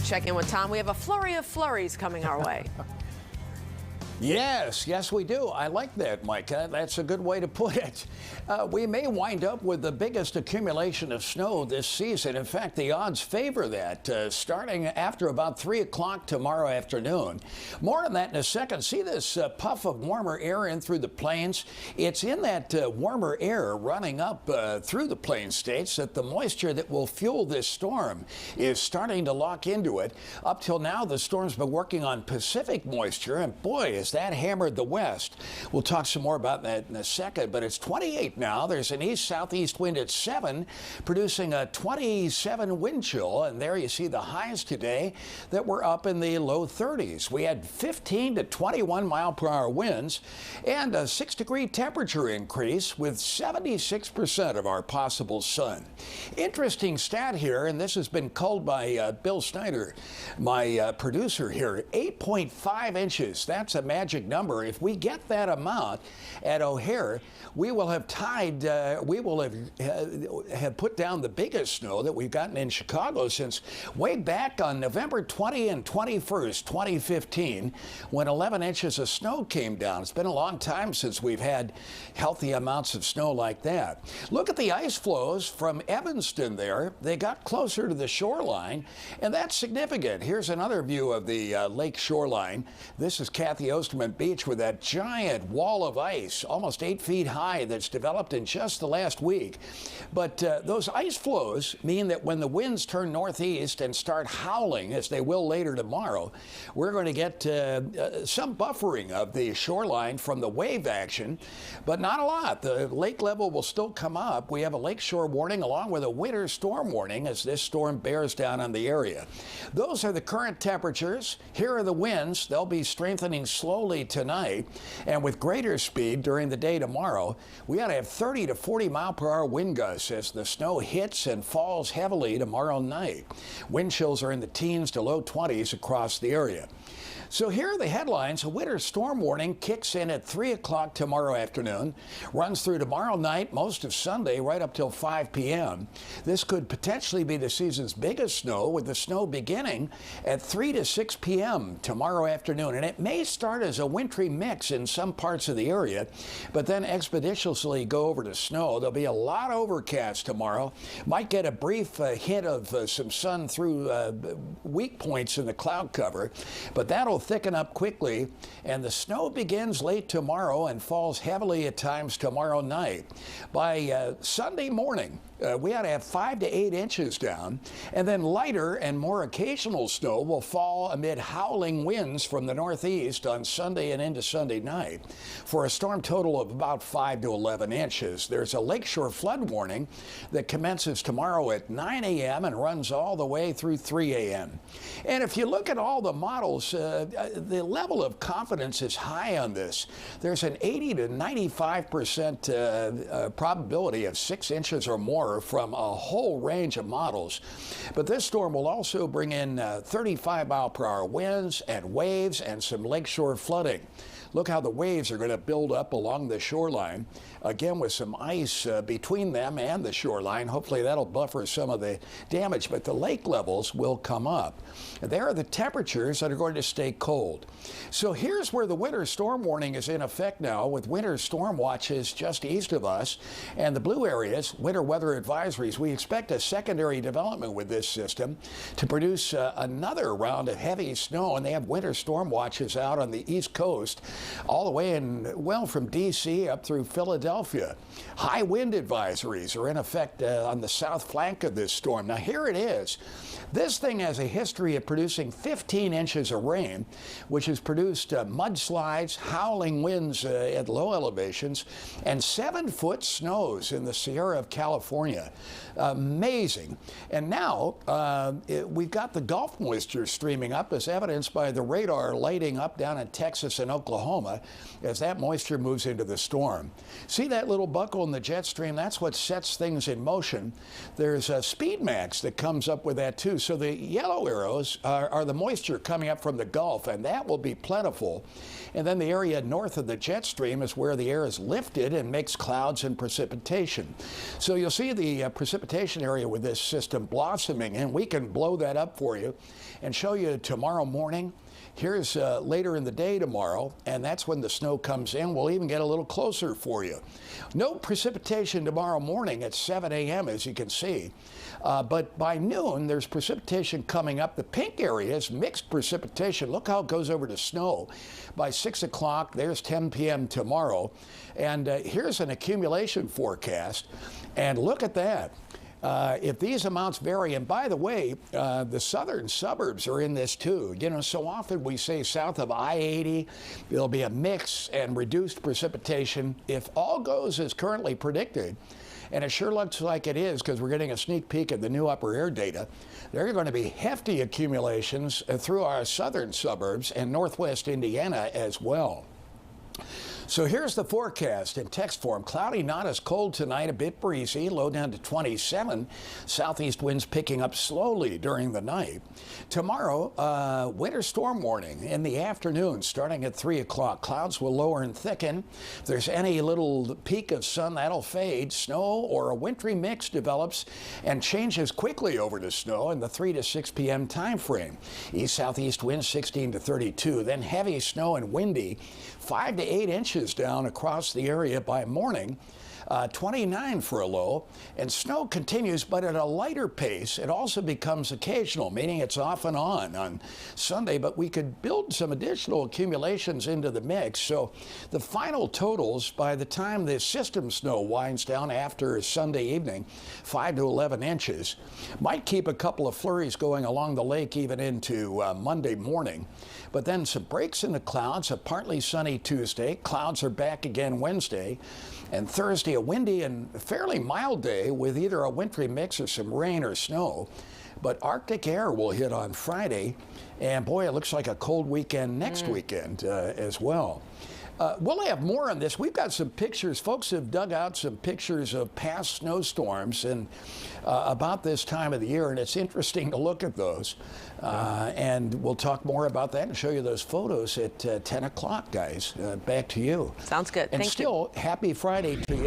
Check in with Tom. We have a flurry of flurries coming our way. Yes, we do. I like that, Micah. That's a good way to put it. We may wind up with the biggest accumulation of snow this season. In fact, the odds favor that, starting after about 3 o'clock tomorrow afternoon. More on that in a second. See this puff of warmer air in through the plains? It's in that warmer air running up through the plain states that the moisture that will fuel this storm is starting to lock into it. Up till now, the storm's been working on Pacific moisture, and boy, that hammered the west. We'll talk some more about that in a second, but it's 28 now. There's an east-southeast wind at 7, producing a 27 wind chill, and there you see the highs today that were up in the low 30s. We had 15 to 21 mile-per-hour winds and a 6-degree temperature increase with 76% of our possible sun. Interesting stat here, and this has been culled by Bill Snyder, my producer here, 8.5 inches. That's a magic number. If we get that amount at O'Hare, we will have have put down the biggest snow that we've gotten in Chicago since way back on November 20 and 21st, 2015, when 11 inches of snow came down. It's been a long time since we've had healthy amounts of snow like that. Look at the ice flows from Evanston there. They got closer to the shoreline, and that's significant. Here's another view of the lake shoreline. This is Kathy Osterman Beach with that giant wall of ice, almost 8 feet high, that's developed in just the last week. But those ice flows mean that when the winds turn northeast and start howling, as they will later tomorrow, we're going to get some buffering of the shoreline from the wave action, but not a lot. The lake level will still come up. We have a lakeshore warning along with a winter storm warning as this storm bears down on the area. Those are the current temperatures. Here are the winds. They'll be strengthening slowly tonight, and with greater speed during the day tomorrow. We ought to have 30 to 40 mile-per-hour wind gusts as the snow hits and falls heavily tomorrow night. Wind chills are in the teens to low 20s across the area. So here are the headlines. A winter storm warning kicks in at 3 o'clock tomorrow afternoon, runs through tomorrow night, most of Sunday, right up till 5 p.m. This could potentially be the season's biggest snow, with the snow beginning at 3 to 6 p.m. tomorrow afternoon. And it may start as a wintry mix in some parts of the area, but then expeditiously go over to snow. There'll be a lot of overcast tomorrow. Might get a brief hint of some sun through weak points in the cloud cover, but that'll thicken up quickly, and the snow begins late tomorrow and falls heavily at times tomorrow night. By Sunday morning, we ought to have 5 to 8 inches down, and then lighter and more occasional snow will fall amid howling winds from the northeast on Sunday and into Sunday night for a storm total of about 5 to 11 inches. There's a lakeshore flood warning that commences tomorrow at 9 a.m. and runs all the way through 3 a.m. And if you look at all the models, the level of confidence is high on this. There's an 80 to 95% probability of 6 inches or more from a whole range of models. But this storm will also bring in 35 mile-per-hour winds and waves and some lakeshore flooding. Look how the waves are going to build up along the shoreline, again with some ice between them and the shoreline. Hopefully that'll buffer some of the damage, but the lake levels will come up. There are the temperatures that are going to stay cold. So here's where the winter storm warning is in effect now, with winter storm watches just east of us and the blue areas, winter weather advisories. We expect a secondary development with this system to produce another round of heavy snow, and they have winter storm watches out on the East Coast, all the way in, well, from D.C. up through Philadelphia. High wind advisories are in effect on the south flank of this storm. Now here it is. This thing has a history of producing 15 inches of rain, which has produced mudslides, howling winds at low elevations, and 7-foot snows in the Sierra of California. Amazing. And now we've got the Gulf moisture streaming up, as evidenced by the radar lighting up down in Texas and Oklahoma as that moisture moves into the storm. See that little buckle in the jet stream? That's what sets things in motion. There's a speed max that comes up with that too. too. So the yellow arrows are the moisture coming up from the Gulf, and that will be plentiful. And then the area north of the jet stream is where the air is lifted and makes clouds and precipitation. So you'll see the precipitation area with this system blossoming, and we can blow that up for you and show you tomorrow morning. Here's later in the day tomorrow, and that's when the snow comes in. We'll even get a little closer for you. No precipitation tomorrow morning at 7 a.m., as you can see. But by noon, there's precipitation coming up. The pink area is mixed precipitation. Look how it goes over to snow. By 6 o'clock, there's 10 p.m. tomorrow. And here's an accumulation forecast. And look at that. If these amounts vary, and by the way, the southern suburbs are in this too. You know, so often we say south of I-80, there'll be a mix and reduced precipitation. If all goes as currently predicted, and it sure looks like it is because we're getting a sneak peek at the new upper air data, there are going to be hefty accumulations through our southern suburbs and northwest Indiana as well. So here's the forecast in text form. Cloudy, not as cold tonight, a bit breezy, low down to 27. Southeast winds picking up slowly during the night. Tomorrow, winter storm warning in the afternoon starting at 3 o'clock. Clouds will lower and thicken. If there's any little peak of sun, that'll fade. Snow or a wintry mix develops and changes quickly over to snow in the 3 to 6 p.m. time frame. East-southeast winds 16 to 32. Then heavy snow and windy, 5 to 8 inches down across the area by morning, 29 for a low, and snow continues but at a lighter pace. It also becomes occasional, meaning it's off and on Sunday, but we could build some additional accumulations into the mix. So the final totals by the time the system snow winds down after Sunday evening, 5 to 11 inches. Might keep a couple of flurries going along the lake even into Monday morning. But then some breaks in the clouds, a partly sunny Tuesday. Clouds are back again Wednesday. And Thursday, a windy and fairly mild day with either a wintry mix or some rain or snow. But Arctic air will hit on Friday. And boy, it looks like a cold weekend next weekend as well. We'll have more on this. We've got some pictures. Folks have dug out some pictures of past snowstorms and about this time of the year, and it's interesting to look at those. And we'll talk more about that and show you those photos at 10 o'clock, guys. Back to you. Sounds good. And Thank you. still, happy Friday to you.